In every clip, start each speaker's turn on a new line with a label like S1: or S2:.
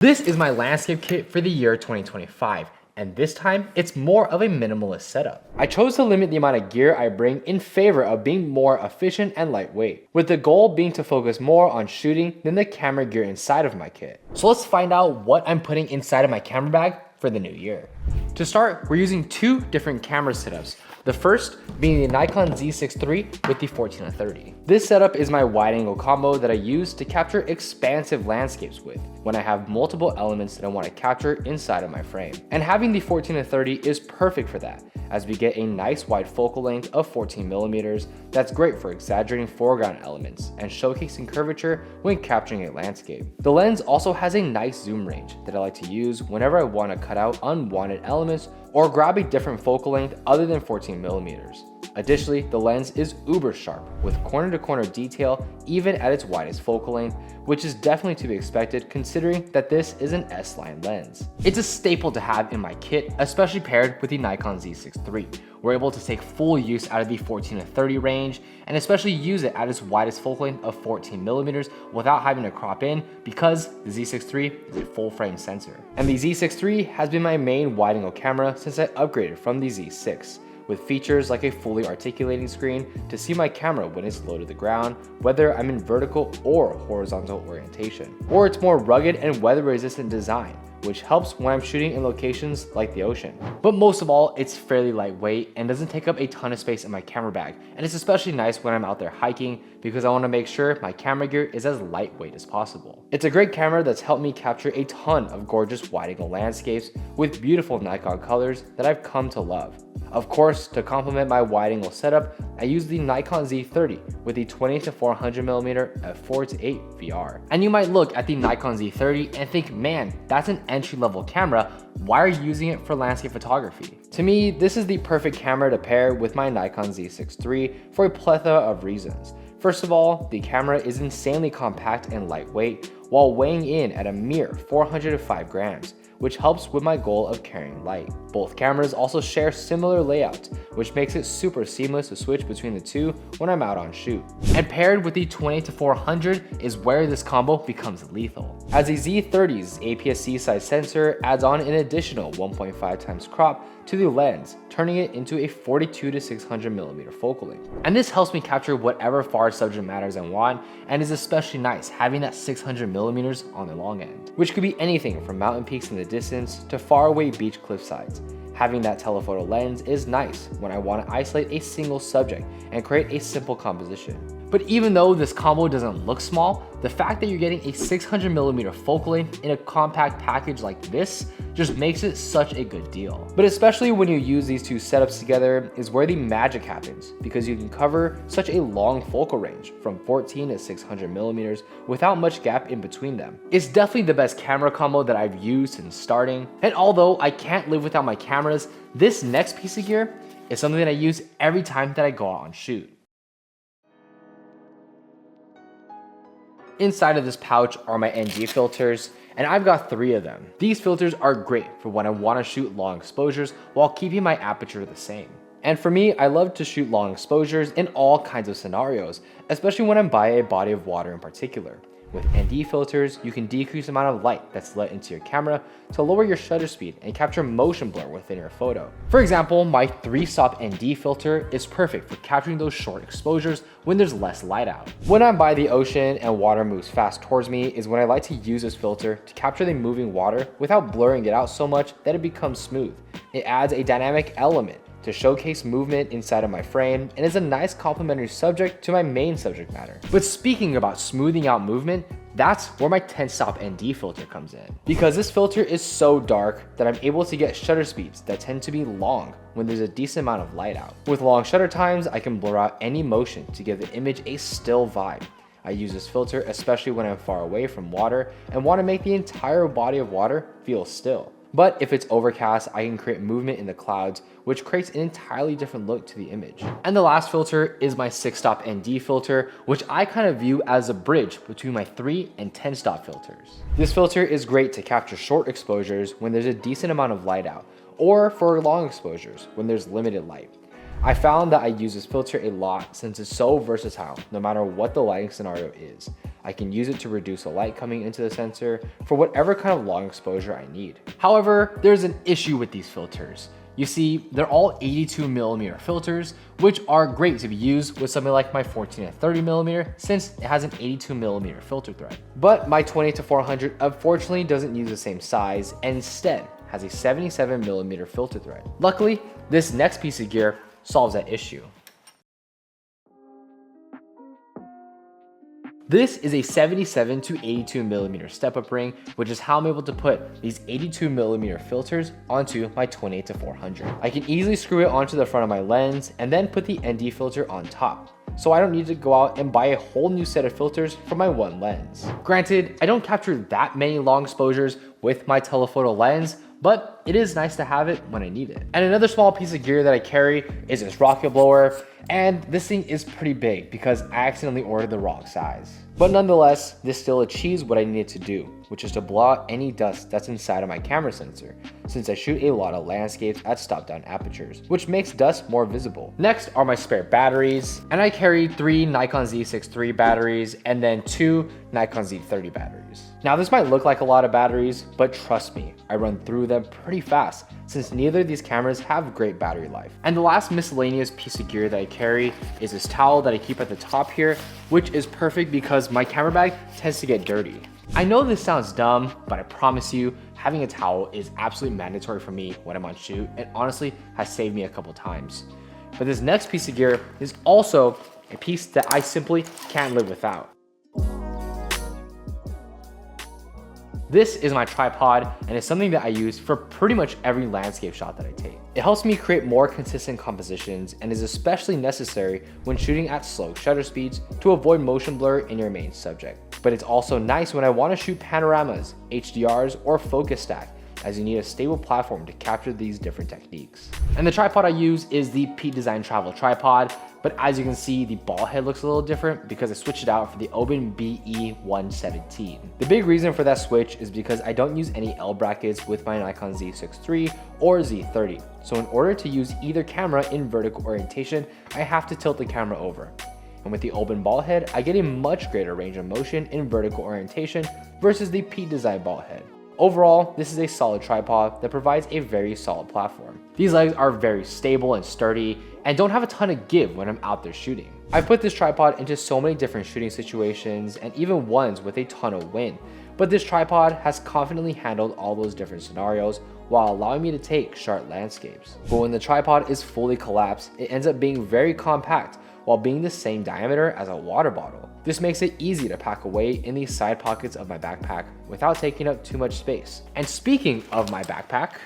S1: This is my landscape kit for the year 2025, and this time it's more of a minimalist setup. I chose to limit the amount of gear I bring in favor of being more efficient and lightweight, with the goal being to focus more on shooting than the camera gear inside of my kit. So let's find out what I'm putting inside of my camera bag for the new year. To start, we're using two different camera setups. The first being the Nikon Z6 III with the 14-30. This setup is my wide angle combo that I use to capture expansive landscapes with when I have multiple elements that I want to capture inside of my frame. And having the 14-30 is perfect for that, as we get a nice wide focal length of 14mm that's great for exaggerating foreground elements and showcasing curvature when capturing a landscape. The lens also has a nice zoom range that I like to use whenever I want to cut out unwanted elements or grab a different focal length other than 14mm. Additionally, the lens is uber sharp with corner-to-corner detail even at its widest focal length, which is definitely to be expected considering that this is an S-line lens. It's a staple to have in my kit, especially paired with the Nikon Z6 III. We're able to take full use out of the 14-30 range and especially use it at its widest focal length of 14mm without having to crop in because the Z6 III is a full frame sensor. And the Z6 III has been my main wide angle camera since I upgraded from the Z6, with features like a fully articulating screen to see my camera when it's low to the ground, whether I'm in vertical or horizontal orientation. Or its more rugged and weather resistant design, which helps when I'm shooting in locations like the ocean. But most of all, it's fairly lightweight and doesn't take up a ton of space in my camera bag, and it's especially nice when I'm out there hiking because I want to make sure my camera gear is as lightweight as possible. It's a great camera that's helped me capture a ton of gorgeous wide-angle landscapes with beautiful Nikon colors that I've come to love. Of course, to complement my wide-angle setup, I use the Nikon Z30 with the 20-400mm f4:8 VR. And you might look at the Nikon Z30 and think, man, that's an entry-level camera, why are you using it for landscape photography? To me, this is the perfect camera to pair with my Nikon Z6 III for a plethora of reasons. First of all, the camera is insanely compact and lightweight while weighing in at a mere 405 grams, which helps with my goal of carrying light. Both cameras also share similar layouts, which makes it super seamless to switch between the two when I'm out on shoot. And paired with the 20-400 is where this combo becomes lethal, as the Z30's APS-C size sensor adds on an additional 1.5x crop to the lens, turning it into a 42-600mm focal length. And this helps me capture whatever far subject matters I want, and is especially nice having that 600mm on the long end, which could be anything from mountain peaks in the distance to faraway beach cliffsides. Having that telephoto lens is nice when I want to isolate a single subject and create a simple composition. But even though this combo doesn't look small, the fact that you're getting a 600mm focal length in a compact package like this just makes it such a good deal. But especially when you use these two setups together is where the magic happens, because you can cover such a long focal range from 14 to 600mm without much gap in between them. It's definitely the best camera combo that I've used since starting, and although I can't live without my cameras, this next piece of gear is something that I use every time that I go out on shoot. Inside of this pouch are my ND filters, and I've got 3 of them. These filters are great for when I want to shoot long exposures while keeping my aperture the same. And for me, I love to shoot long exposures in all kinds of scenarios, especially when I'm by a body of water in particular. With ND filters, you can decrease the amount of light that's let into your camera to lower your shutter speed and capture motion blur within your photo. For example, my 3-stop ND filter is perfect for capturing those short exposures when there's less light out. When I'm by the ocean and water moves fast towards me is when I like to use this filter to capture the moving water without blurring it out so much that it becomes smooth. It adds a dynamic element to showcase movement inside of my frame and is a nice complementary subject to my main subject matter. But speaking about smoothing out movement, that's where my 10-stop ND filter comes in. Because this filter is so dark that I'm able to get shutter speeds that tend to be long when there's a decent amount of light out. With long shutter times, I can blur out any motion to give the image a still vibe. I use this filter especially when I'm far away from water and want to make the entire body of water feel still. But if it's overcast, I can create movement in the clouds, which creates an entirely different look to the image. And the last filter is my 6-stop ND filter, which I kind of view as a bridge between my 3 and 10-stop filters. This filter is great to capture short exposures when there's a decent amount of light out, or for long exposures when there's limited light. I found that I use this filter a lot since it's so versatile no matter what the lighting scenario is. I can use it to reduce the light coming into the sensor for whatever kind of long exposure I need. However, there's an issue with these filters. You see, they're all 82mm filters, which are great to be used with something like my 14 to 30mm since it has an 82mm filter thread. But my 20 to 400 unfortunately doesn't use the same size and instead has a 77mm filter thread. Luckily, this next piece of gear solves that issue. This is a 77 to 82mm step-up ring, which is how I'm able to put these 82mm filters onto my 28 to 400. I can easily screw it onto the front of my lens and then put the ND filter on top, so I don't need to go out and buy a whole new set of filters for my one lens. Granted, I don't capture that many long exposures with my telephoto lens, but it is nice to have it when I need it. And another small piece of gear that I carry is this rocket blower, and this thing is pretty big because I accidentally ordered the wrong size. But nonetheless, this still achieves what I needed to do, which is to blow out any dust that's inside of my camera sensor, since I shoot a lot of landscapes at stop-down apertures, which makes dust more visible. Next are my spare batteries, and I carry 3 Nikon Z6 III batteries and then 2 Nikon Z30 batteries. Now this might look like a lot of batteries, but trust me, I run through them pretty fast since neither of these cameras have great battery life. And the last miscellaneous piece of gear that I carry is this towel that I keep at the top here, which is perfect because my camera bag tends to get dirty. I know this sounds dumb, but I promise you, having a towel is absolutely mandatory for me when I'm on shoot and honestly has saved me a couple times. But this next piece of gear is also a piece that I simply can't live without. This is my tripod and it's something that I use for pretty much every landscape shot that I take. It helps me create more consistent compositions and is especially necessary when shooting at slow shutter speeds to avoid motion blur in your main subject. But it's also nice when I want to shoot panoramas, HDRs, or focus stack, as you need a stable platform to capture these different techniques. And the tripod I use is the Pete Design Travel Tripod, but as you can see, the ball head looks a little different because I switched it out for the Oben BE117. The big reason for that switch is because I don't use any L brackets with my Nikon Z6 III or Z30. So in order to use either camera in vertical orientation, I have to tilt the camera over. And with the Oben ball head, I get a much greater range of motion in vertical orientation versus the Pete Design ball head. Overall, this is a solid tripod that provides a very solid platform. These legs are very stable and sturdy and don't have a ton of give when I'm out there shooting. I've put this tripod into so many different shooting situations and even ones with a ton of wind, but this tripod has confidently handled all those different scenarios while allowing me to take sharp landscapes. But when the tripod is fully collapsed, it ends up being very compact while being the same diameter as a water bottle. This makes it easy to pack away in the side pockets of my backpack without taking up too much space. And speaking of my backpack,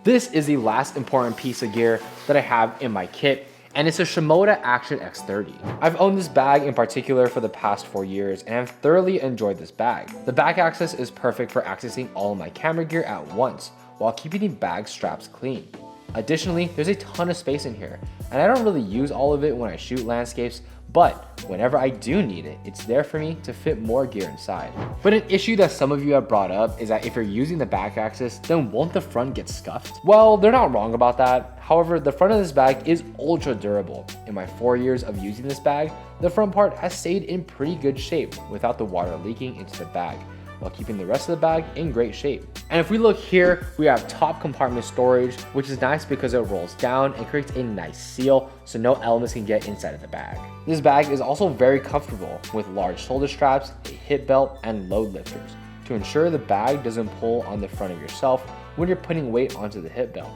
S1: this is the last important piece of gear that I have in my kit, and it's a Shimoda Action X30. I've owned this bag in particular for the past 4 years and I've thoroughly enjoyed this bag. The back access is perfect for accessing all of my camera gear at once while keeping the bag straps clean. Additionally, there's a ton of space in here, and I don't really use all of it when I shoot landscapes, but whenever I do need it, it's there for me to fit more gear inside. But an issue that some of you have brought up is that if you're using the back axis, then won't the front get scuffed? Well, they're not wrong about that. However, the front of this bag is ultra durable. In my 4 years of using this bag, the front part has stayed in pretty good shape without the water leaking into the bag, while keeping the rest of the bag in great shape. And if we look here, we have top compartment storage, which is nice because it rolls down and creates a nice seal so no elements can get inside of the bag. This bag is also very comfortable with large shoulder straps, a hip belt, and load lifters to ensure the bag doesn't pull on the front of yourself when you're putting weight onto the hip belt.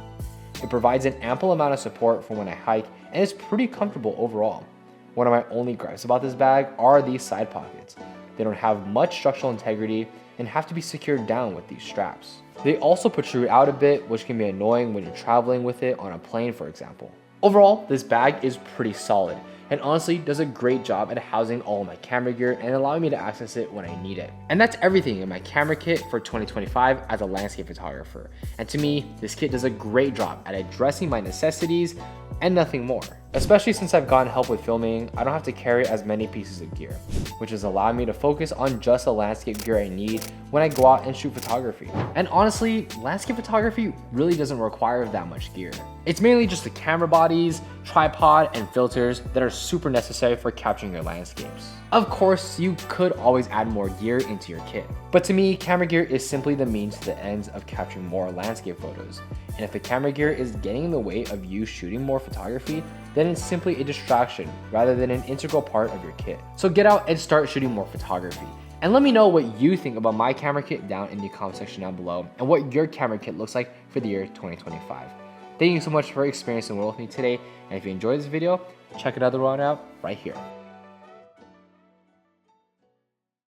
S1: It provides an ample amount of support for when I hike and it's pretty comfortable overall. One of my only gripes about this bag are these side pockets. They don't have much structural integrity and have to be secured down with these straps. They also protrude out a bit, which can be annoying when you're traveling with it on a plane, for example. Overall, this bag is pretty solid and honestly does a great job at housing all of my camera gear and allowing me to access it when I need it. And that's everything in my camera kit for 2025 as a landscape photographer. And to me, this kit does a great job at addressing my necessities and nothing more. Especially since I've gotten help with filming, I don't have to carry as many pieces of gear, which has allowed me to focus on just the landscape gear I need when I go out and shoot photography. And honestly, landscape photography really doesn't require that much gear. It's mainly just the camera bodies, tripod, and filters that are super necessary for capturing your landscapes. Of course, you could always add more gear into your kit, but to me, camera gear is simply the means to the ends of capturing more landscape photos. And if the camera gear is getting in the way of you shooting more photography, then it's simply a distraction rather than an integral part of your kit. So get out and start shooting more photography. And let me know what you think about my camera kit down in the comment section down below and what your camera kit looks like for the year 2025. Thank you so much for experiencing the world with me today. And if you enjoyed this video, check another one out right here.